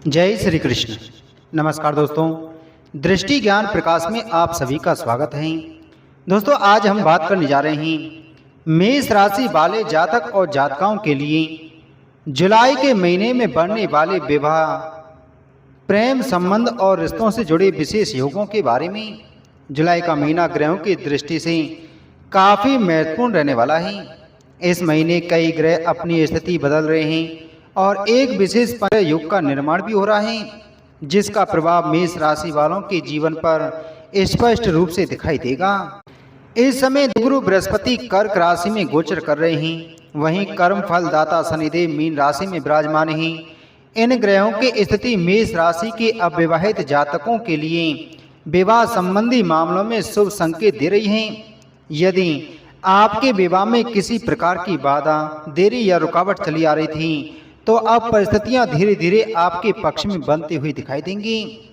जय श्री कृष्ण। नमस्कार दोस्तों, दृष्टि ज्ञान प्रकाश में आप सभी का स्वागत है। दोस्तों, आज हम बात करने जा रहे हैं मेष राशि वाले जातक और जातकाओं के लिए जुलाई के महीने में बढ़ने वाले विवाह, प्रेम संबंध और रिश्तों से जुड़े विशेष योगों के बारे में। जुलाई का महीना ग्रहों की दृष्टि से काफ़ी महत्वपूर्ण रहने वाला है। इस महीने कई ग्रह अपनी स्थिति बदल रहे हैं और एक विशेष युग का निर्माण भी हो रहा है, जिसका प्रभाव मेष राशि वालों के जीवन पर स्पष्ट रूप से दिखाई देगा। इस समय गुरु बृहस्पति कर्क राशि में गोचर कर रहे हैं, वहीं कर्म फल दाता शनिदेव मीन राशि में विराजमान हैं। इन ग्रहों की स्थिति मेष राशि के अविवाहित जातकों के लिए विवाह संबंधी मामलों में शुभ संकेत दे रही हैं। यदि आपके विवाह में किसी प्रकार की बाधा, देरी या रुकावट चली आ रही थी, तो अब परिस्थितियां धीरे धीरे आपके पक्ष में बनती हुई दिखाई देंगी।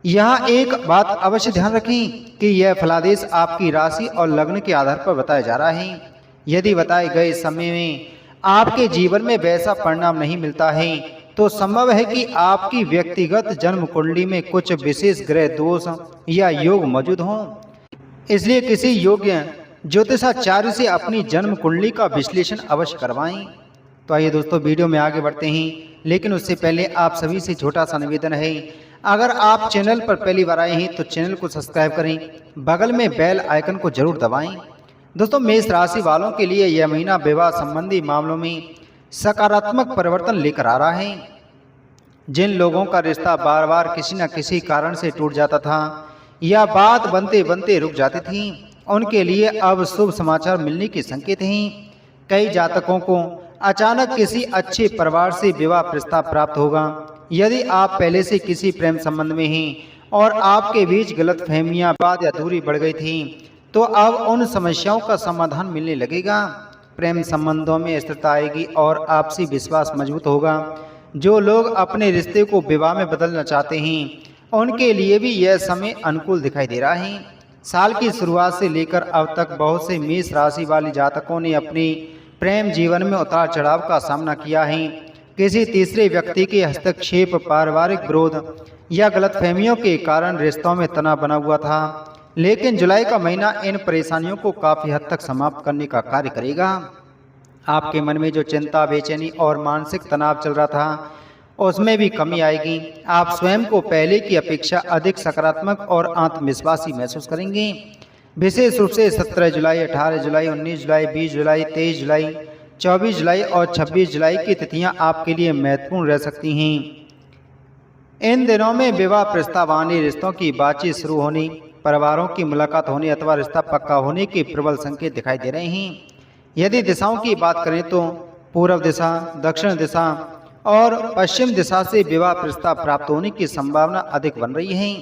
यहाँ एक बात अवश्य ध्यान रखें कि यह फलादेश आपकी राशि और लग्न के आधार पर बताया जा रहा है। यदि बताए गए समय में आपके जीवन में वैसा परिणाम नहीं मिलता है, तो संभव है कि आपकी व्यक्तिगत जन्म कुंडली में कुछ विशेष ग्रह दोष या योग मौजूद हों। इसलिए किसी योग्य ज्योतिषाचार्य से अपनी जन्म कुंडली का विश्लेषण अवश्य करवाएं। तो आइए दोस्तों, वीडियो में आगे बढ़ते हैं, लेकिन उससे पहले आप सभी से छोटा सा निवेदन है, अगर आप चैनल पर पहली बार आए हैं तो चैनल को सब्सक्राइब करें, बगल में बेल आइकन को जरूर दबाएं। दोस्तों, मेष राशि वालों के लिए यह महीना विवाह संबंधी मामलों में सकारात्मक परिवर्तन लेकर आ रहा है। जिन लोगों का रिश्ता बार बार किसी न किसी कारण से टूट जाता था या बात बनते बनते रुक जाती थी, उनके लिए अब शुभ समाचार मिलने के संकेत हैं। कई जातकों को अचानक किसी अच्छे परिवार से विवाह प्रस्ताव प्राप्त होगा। यदि आप पहले से किसी प्रेम संबंध में हैं और आपके बीच गलतफहमियां, बात या दूरी बढ़ गई थी, तो अब उन समस्याओं का समाधान मिलने लगेगा। प्रेम संबंधों में स्थिरता आएगी और आपसी विश्वास मजबूत होगा। जो लोग अपने रिश्ते को विवाह में बदलना चाहते हैं, उनके लिए भी यह समय अनुकूल दिखाई दे रहा है। साल की शुरुआत से लेकर अब तक बहुत से मेष राशि वाले जातकों ने अपनी प्रेम जीवन में उतार चढ़ाव का सामना किया है। किसी तीसरे व्यक्ति के हस्तक्षेप, पारिवारिक विरोध या गलतफहमियों के कारण रिश्तों में तनाव बना हुआ था, लेकिन जुलाई का महीना इन परेशानियों को काफ़ी हद तक समाप्त करने का कार्य करेगा। आपके मन में जो चिंता, बेचैनी और मानसिक तनाव चल रहा था, उसमें भी कमी आएगी। आप स्वयं को पहले की अपेक्षा अधिक सकारात्मक और आत्मविश्वासी महसूस करेंगे। विशेष रूप से 17 जुलाई, 18 जुलाई, 19 जुलाई, 20 जुलाई, 23 जुलाई, 24 जुलाई और 26 जुलाई की तिथियां आपके लिए महत्वपूर्ण रह सकती हैं। इन दिनों में विवाह प्रस्ताव आने, रिश्तों की बातचीत शुरू होने, परिवारों की मुलाकात होने अथवा रिश्ता पक्का होने के प्रबल संकेत दिखाई दे रहे हैं। यदि दिशाओं की बात करें तो पूर्व दिशा, दक्षिण दिशा और पश्चिम दिशा से विवाह प्रस्ताव प्राप्त होने की संभावना अधिक बन रही है।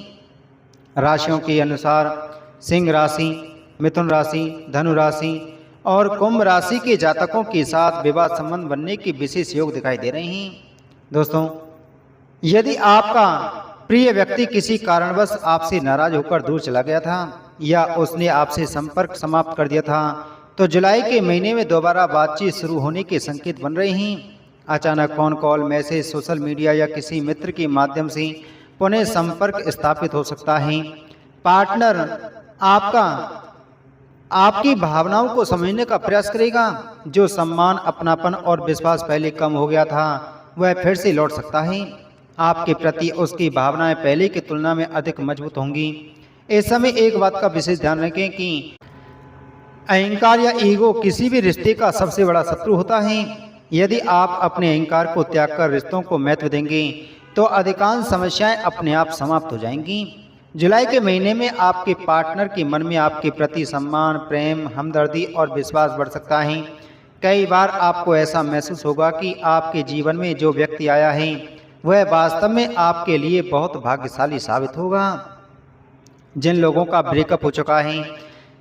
राशियों के अनुसार सिंह राशि, मिथुन राशि, धनु राशि और कुंभ राशि के जातकों के साथ विवाह संबंध बनने के विशेष योग दिखाई दे रहे हैं। दोस्तों, यदि आपका प्रिय व्यक्ति किसी कारणवश आपसे नाराज होकर दूर चला गया था या उसने आपसे संपर्क समाप्त कर दिया था, तो जुलाई के महीने में दोबारा बातचीत शुरू होने के संकेत बन रहे हैं। अचानक phone call, message, social media या किसी मित्र के माध्यम से पुनः संपर्क स्थापित हो सकता है। पार्टनर आपकी भावनाओं को समझने का प्रयास करेगा। जो सम्मान, अपनापन और विश्वास पहले कम हो गया था, वह फिर से लौट सकता है। आपके प्रति उसकी भावनाएं पहले की तुलना में अधिक मजबूत होंगी। इस समय एक बात का विशेष ध्यान रखें कि अहंकार या ईगो किसी भी रिश्ते का सबसे बड़ा शत्रु होता है। यदि आप अपने अहंकार को त्याग कर रिश्तों को महत्व देंगे, तो अधिकांश समस्याएं अपने आप समाप्त हो जाएंगी। जुलाई के महीने में आपके पार्टनर के मन में आपके प्रति सम्मान, प्रेम, हमदर्दी और विश्वास बढ़ सकता है। कई बार आपको ऐसा महसूस होगा कि आपके जीवन में जो व्यक्ति आया है, वह वास्तव में आपके लिए बहुत भाग्यशाली साबित होगा। जिन लोगों का ब्रेकअप हो चुका है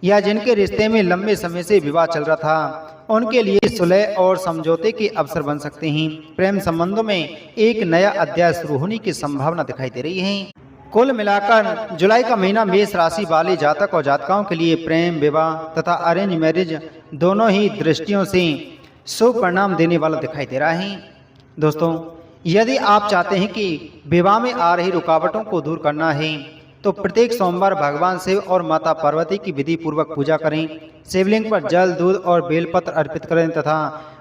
या जिनके रिश्ते में लंबे समय से विवाद चल रहा था, उनके लिए सुलह और समझौते के अवसर बन सकते हैं। प्रेम संबंधों में एक नया अध्याय शुरू होने की संभावना दिखाई दे रही है। कुल मिलाकर जुलाई का महीना मेष राशि वाले जातक और जातकाओं के लिए प्रेम, विवाह तथा अरेंज मैरिज दोनों ही दृष्टियों से शुभ परिणाम देने वाला दिखाई दे रहा है। दोस्तों, यदि आप चाहते हैं कि विवाह में आ रही रुकावटों को दूर करना है तो प्रत्येक सोमवार भगवान शिव और माता पार्वती की विधि पूर्वक पूजा करें। शिवलिंग पर जल, दूध और बेलपत्र अर्पित करें तथा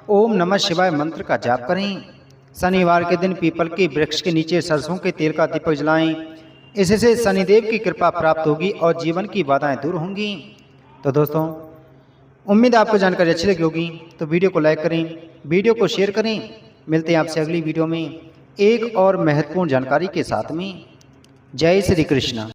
ओम नमः शिवाय मंत्र का जाप करें। शनिवार के दिन पीपल के वृक्ष के नीचे सरसों के तेल का दीपक जलाएं। इससे शनिदेव की कृपा प्राप्त होगी और जीवन की बाधाएं दूर होंगी। तो दोस्तों, उम्मीद है आपको जानकारी अच्छी लगी होगी, तो वीडियो को लाइक करें, वीडियो को शेयर करें। मिलते हैं आपसे अगली वीडियो में एक और महत्वपूर्ण जानकारी के साथ में। जय श्री कृष्ण।